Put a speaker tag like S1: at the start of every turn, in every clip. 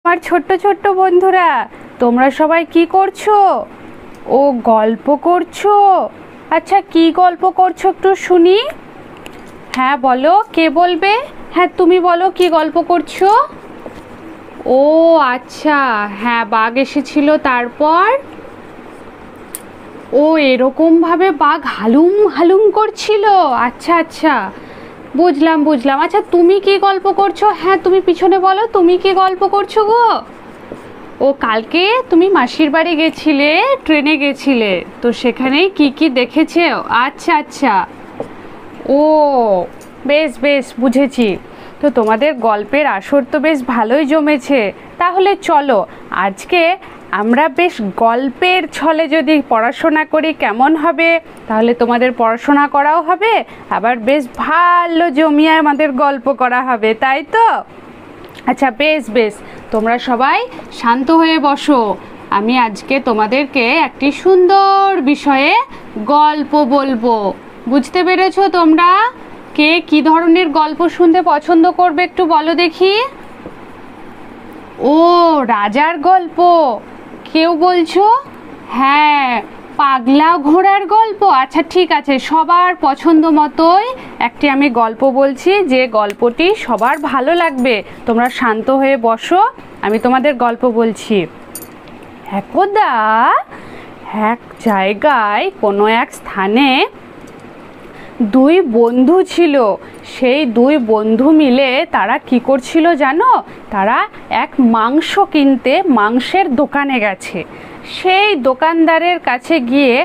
S1: আমার ছোট্ট ছোট্ট বন্ধুরা, তোমরা সবাই কি করছো? ও গল্প করছো? আচ্ছা, কি গল্প করছো একটু শুনি। হ্যাঁ বলো, কে বলবে? হ্যাঁ তুমি বলো, কি গল্প করছো? ও আচ্ছা, হ্যাঁ বাঘ এসেছিল, তারপর? ও এরকমভাবে বাঘ হালুম হালুম করছিল। আচ্ছা আচ্ছা, বুঝলাম বুঝলাম। আচ্ছা তুমি কি গল্প করছো? হ্যাঁ তুমি পিছনে বলো, তুমি কি গল্প করছো গো? ও কালকে তুমি মাসির বাড়ি গেছিলে, ট্রেনে গেছিলে, তো সেখানেই কি কি দেখেছে? আচ্ছা আচ্ছা, ও বেশ বেশ বুঝেছি। তো তোমাদের গল্পের আসর তো বেশ ভালোই জমেছে। তাহলে চলো আজকে আমরা বেশ গল্পের ছলে যদি পড়াশোনা করি কেমন হবে? তাহলে তোমাদের পড়াশোনা করাও হবে, আবার বেশ ভালো জমিয়ে আমাদের গল্প করা হবে, তাই তো? আচ্ছা বেশ বেশ, তোমরা সবাই শান্ত হয়ে বসো। আমি আজকে তোমাদেরকে একটি সুন্দর বিষয়ে গল্প বলবো। বুঝতে পেরেছো তোমরা? কে কি ধরনের গল্প শুনতে পছন্দ করবে একটু বলো দেখি। ও রাজার গল্প কেউ বলছো? হ্যাঁ, পাগলা ঘোড়ার গল্প। আচ্ছা ঠিক আছে, সবার পছন্দ মতোই একটি আমি গল্প বলছি, যে গল্পটি সবার ভালো লাগবে। তোমরা শান্ত হয়ে বসো, আমি তোমাদের গল্প বলছি। একদা এক জায়গায় কোনো এক স্থানে দুই বন্ধু ছিল। সেই দুই বন্ধু মিলে তারা কি করছিল জানো? তারা এক মাংস কিনতে মাংসের দোকানে গেছে। সেই দোকানদারের কাছে গিয়ে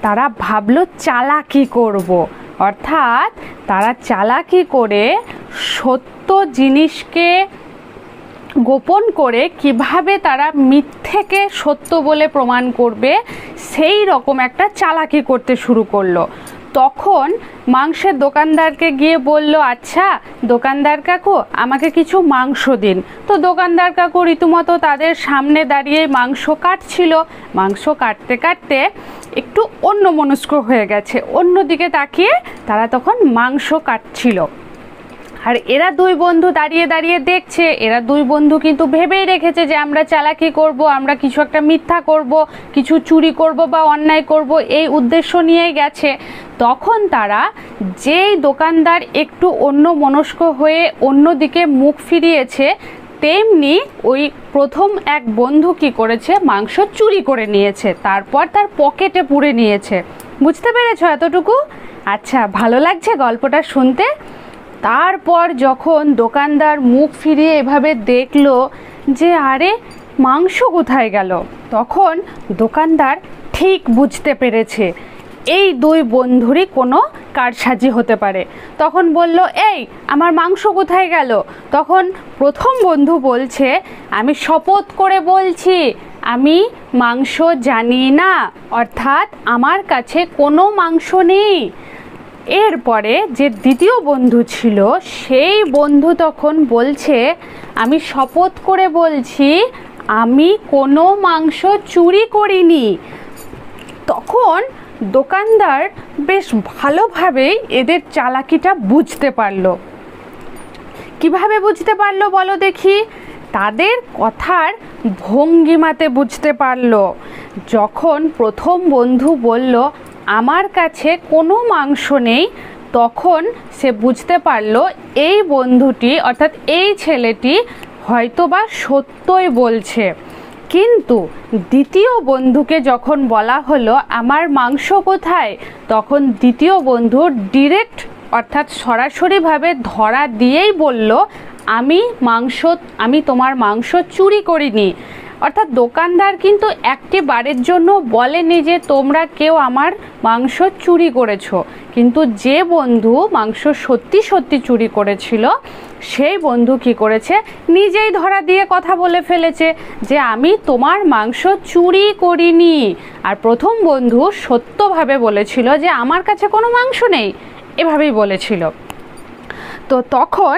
S1: তারা ভাবলো চালাকি করব। অর্থাৎ তারা চালাকি করে সত্য জিনিসকে গোপন করে কিভাবে তারা মিথ্যেকে সত্য বলে প্রমাণ করবে, সেই রকম একটা চালাকি করতে শুরু করলো। তখন মাংসের দোকানদারকে গিয়ে বলল, আচ্ছা দোকানদার কাকু আমাকে কিছু মাংস দিন। তো দোকানদার কাকু রীতিমতো তাদের সামনে দাঁড়িয়ে মাংস কাটছিল। মাংস কাটতে কাটতে একটু অন্যমনস্ক হয়ে গেছে, অন্যদিকে তাকিয়ে তারা তখন মাংস কাটছিল। আর এরা দুই বন্ধু দাঁড়িয়ে দাঁড়িয়ে দেখছে। এরা দুই বন্ধু কিন্তু ভেবেই রেখেছে যে আমরা চালাকি করব, আমরা কিছু একটা মিথ্যা করব, কিছু চুরি করব বা অন্যায় করব, এই উদ্দেশ্য নিয়েই গেছে। তখন তারা, যেই দোকানদার একটু অন্য মনস্ক হয়ে অন্যদিকে মুখ ফিরিয়েছে, তেমনি ওই প্রথম এক বন্ধু কি করেছে, মাংস চুরি করে নিয়েছে, তারপর তার পকেটে পুরে নিয়েছে। বুঝতে পেরেছো এতটুকু? আচ্ছা, ভালো লাগছে গল্পটা শুনতে? তারপর যখন দোকানদার মুখ ফিরিয়ে এভাবে দেখলো যে আরে মাংস কোথায় গেল, তখন দোকানদার ঠিক বুঝতে পেরেছে এই দুই বন্ধুরই কোনো কারসাজি হতে পারে। তখন বলল, এই আমার মাংস কোথায় গেল? তখন প্রথম বন্ধু বলছে, আমি শপথ করে বলছি আমি মাংস জানি না, অর্থাৎ আমার কাছে কোনো মাংস নেই। এরপরে যে দ্বিতীয় বন্ধু ছিল, সেই বন্ধু তখন বলছে, আমি শপথ করে বলছি আমি কোনো মাংস চুরি করিনি। তখন দোকানদার বেশ ভালোভাবেই এদের চালাকিটা বুঝতে পারলো। কিভাবে বুঝতে পারলো বলো দেখি? তাদের কথার ভঙ্গিমাতে বুঝতে পারলো। যখন প্রথম বন্ধু বলল আমার কাছে কোনো মাংস নেই, তখন সে বুঝতে পারলো এই বন্ধুটি অর্থাৎ এই ছেলেটি হয়তোবা সত্যই বলছে। কিন্তু দ্বিতীয় বন্ধুকে যখন বলা হলো আমার মাংস কোথায়, তখন দ্বিতীয় বন্ধু ডিরেক্ট অর্থাৎ সরাসরিভাবে ধরা দিয়েই বলল, আমি তোমার মাংস চুরি করিনি। অর্থাৎ দোকানদার কিন্তু একটি বারের জন্য বলেনি যে তোমরা কেউ আমার মাংস চুরি করেছো, কিন্তু যে বন্ধু মাংস সত্যি সত্যি চুরি করেছিল, সেই বন্ধু কি করেছে, নিজেই ধরা দিয়ে কথা বলে ফেলেছে যে আমি তোমার মাংস চুরি করিনি। আর প্রথম বন্ধু সত্যভাবে বলেছিল যে আমার কাছে কোনো মাংস নেই, এভাবেই বলেছিল। তো তখন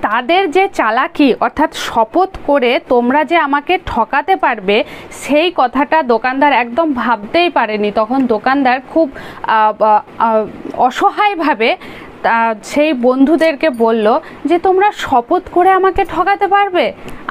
S1: তাদের যে চালাকি অর্থাৎ শপথ করে তোমরা যে আমাকে ঠকাতে পারবে, সেই কথাটা দোকানদার একদম ভাবতেই পারেনি। তখন দোকানদার খুব অসহায়ভাবে সেই বন্ধুদেরকে বলল যে তোমরা শপথ করে আমাকে ঠকাতে পারবে?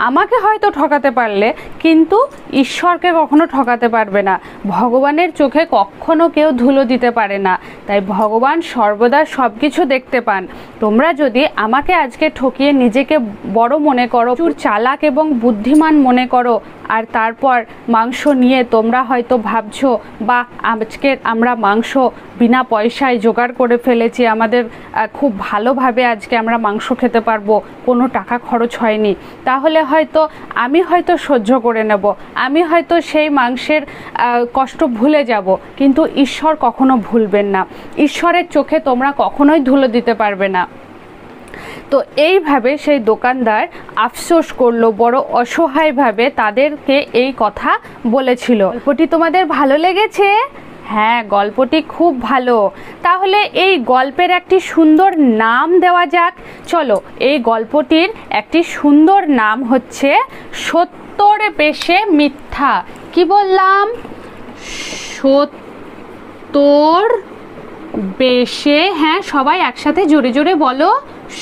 S1: আমাকে হয়তো ঠকাতে পারলে, কিন্তু ঈশ্বরকে কখনো ঠকাতে পারবে না। ভগবানের চোখে কখনো কেউ ধুলো দিতে পারে না, তাই ভগবান সর্বদা সব কিছু দেখতে পান। তোমরা যদি আমাকে আজকে ঠকিয়ে নিজেকে বড় মনে করো, প্রচুর চালাক এবং বুদ্ধিমান মনে করো, আর তারপর মাংস নিয়ে তোমরা হয়তো ভাবছো বা আজকে আমরা মাংস বিনা পয়সায় জোগাড় করে ফেলেছি, আমাদের খুব ভালোভাবে আজকে আমরা মাংস খেতে পারবো, কোনো টাকা খরচ হয়নি, তাহলে হয়তো আমি হয়তো সহ্য করে নেব, আমি হয়তো সেই মাংসের কষ্ট ভুলে যাব, কিন্তু ঈশ্বর কখনো ভুলবেন না। ঈশ্বরের চোখে তোমরা কখনোই ধুলো দিতে পারবে না। তো এইভাবে সেই দোকানদার আফসোস করলো, বড় অসহায়ভাবে তাদেরকে এই কথা বলেছিল। গল্পটি তোমাদের ভালো লেগেছে? হ্যাঁ, গল্পটি খুব ভালো। তাহলে এই গল্পের একটি সুন্দর নাম দেওয়া যাক। চলো, এই গল্পটির একটি সুন্দর নাম হচ্ছে সত্যর বেশে মিথ্যা। কি বললাম? সত্যর বেশে, হ্যাঁ সবাই একসাথে জোরে জোরে বলো,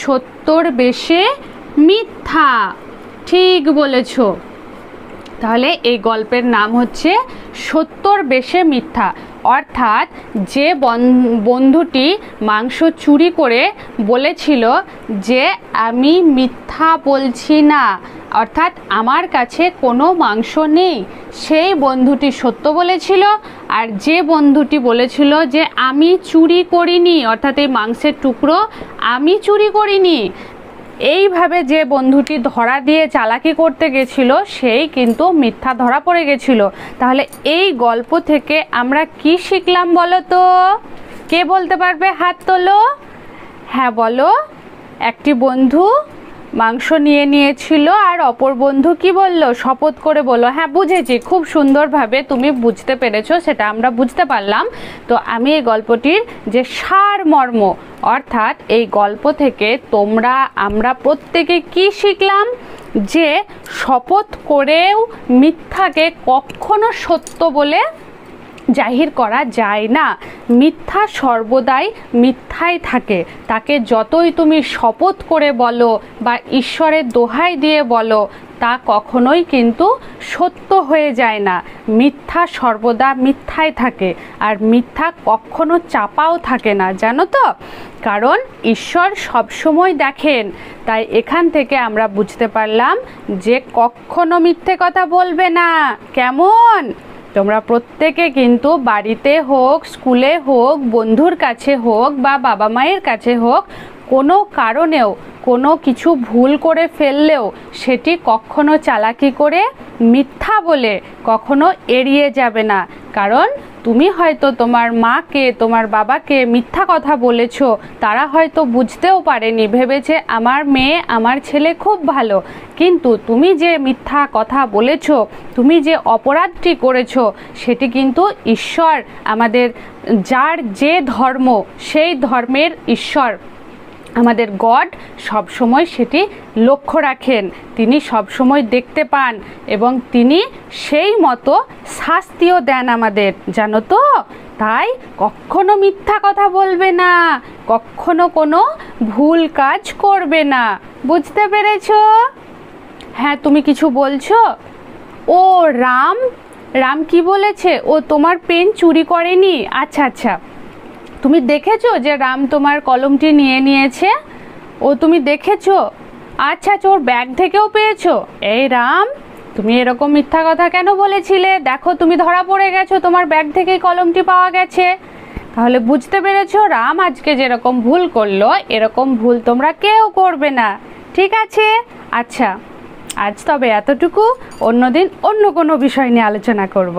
S1: সত্যর বেশে মিথ্যা। ঠিক বলেছ। তাহলে এই গল্পের নাম হচ্ছে সত্যর বেশে মিথ্যা। অর্থাৎ যে বন্ধুটি মাংস চুরি করে বলেছিল যে আমি মিথ্যা বলছি না, অর্থাৎ আমার কাছে কোনো মাংস নেই, সেই বন্ধুটি সত্য বলেছিল। আর যে বন্ধুটি বলেছিল যে আমি চুরি করিনি, অর্থাৎ এই মাংসের টুকরো আমি চুরি করিনি, এইভাবে যে বন্ধুটি ধরা দিয়ে চালাকি করতে গেছিল সেই কিন্তু মিথ্যা ধরা পড়ে গেছিল। তাহলে এই গল্প থেকে আমরা কি শিখলাম বলো তো? কে বলতে পারবে? হাত তোলো। হ্যাঁ বলো। একটি বন্ধু মাংস নিয়েছিল আর অপর বন্ধু কি বলল? শপথ করে বলল। হ্যাঁ বুঝেছি, খুব সুন্দরভাবে তুমি বুঝতে পেরেছো, সেটা আমরা বুঝতে পারলাম। তো আমি এই গল্পটির যে সারমর্ম, অর্থাৎ এই গল্প থেকে আমরা প্রত্যেকে কি শিখলাম? যে শপথ করেও মিথ্যাকে কখনো সত্য বলে জাহির করা যায় না। মিথ্যা সর্বদাই মিথ্যাই থাকে, তাকে যতই তুমি শপথ করে বলো বা ঈশ্বরের দোহাই দিয়ে বলো, তা কখনোই কিন্তু সত্য হয়ে যায় না। মিথ্যা সর্বদা মিথ্যাই থাকে, আর মিথ্যা কখনো চাপাও থাকে না, জানো তো? কারণ ঈশ্বর সবসময় দেখেন। তাই এখান থেকে আমরা বুঝতে পারলাম যে কখনো মিথ্যে কথা বলবে না। কেমন? তোমরা প্রত্যেকে কিন্তু বাড়িতে হোক, স্কুলে হোক, বন্ধুর কাছে হোক বা বাবা মায়ের কাছে হোক, কোনো কারণেও কোনো কিছু ভুল করে ফেললেও সেটি কখনো চালাকি করে মিথ্যা বলে কখনো এড়িয়ে যাবে না। কারণ তুমি হয়তো তোমার মাকে, তোমার বাবাকে মিথ্যা কথা বলেছ, তারা হয়তো বুঝতেও পারেনি, ভেবেছে আমার মেয়ে, আমার ছেলে খুব ভালো, কিন্তু তুমি যে মিথ্যা কথা বলেছ, তুমি যে অপরাধটি করেছ, সেটি কিন্তু ঈশ্বর, আমাদের যার যে ধর্ম, সেই ধর্মের ঈশ্বর, আমাদের গড সবসময় সেটি লক্ষ্য রাখেন। তিনি সবসময় দেখতে পান এবং তিনি সেই মতো শাস্তিও দেন আমাদের, জানো তো? তাই কখনো মিথ্যা কথা বলবে না, কখনো কোনো ভুল কাজ করবে না। বুঝতে পেরেছো? হ্যাঁ, তুমি কিছু বলছো? ও রাম কি বলেছে? ও তোমার পেন চুরি করেনি? আচ্ছা আচ্ছা, তুমি দেখেছো যে রাম তোমার কলমটি নিয়েছে? ও তুমি দেখেছো? আচ্ছা আচ্ছা, ওর ব্যাগ থেকেও পেয়েছো? এই রাম, তুমি এরকম মিথ্যা কথা কেন বলেছিলে? দেখো তুমি ধরা পড়ে গেছো, তোমার ব্যাগ থেকেই কলমটি পাওয়া গেছে। তাহলে বুঝতে পেরেছো রাম আজকে যেরকম ভুল করলো, এরকম ভুল তোমরা কেউ করবে না। ঠিক আছে? আচ্ছা, আজ তবে এতটুকু। অন্যদিন অন্য কোনো বিষয় নিয়ে আলোচনা করব।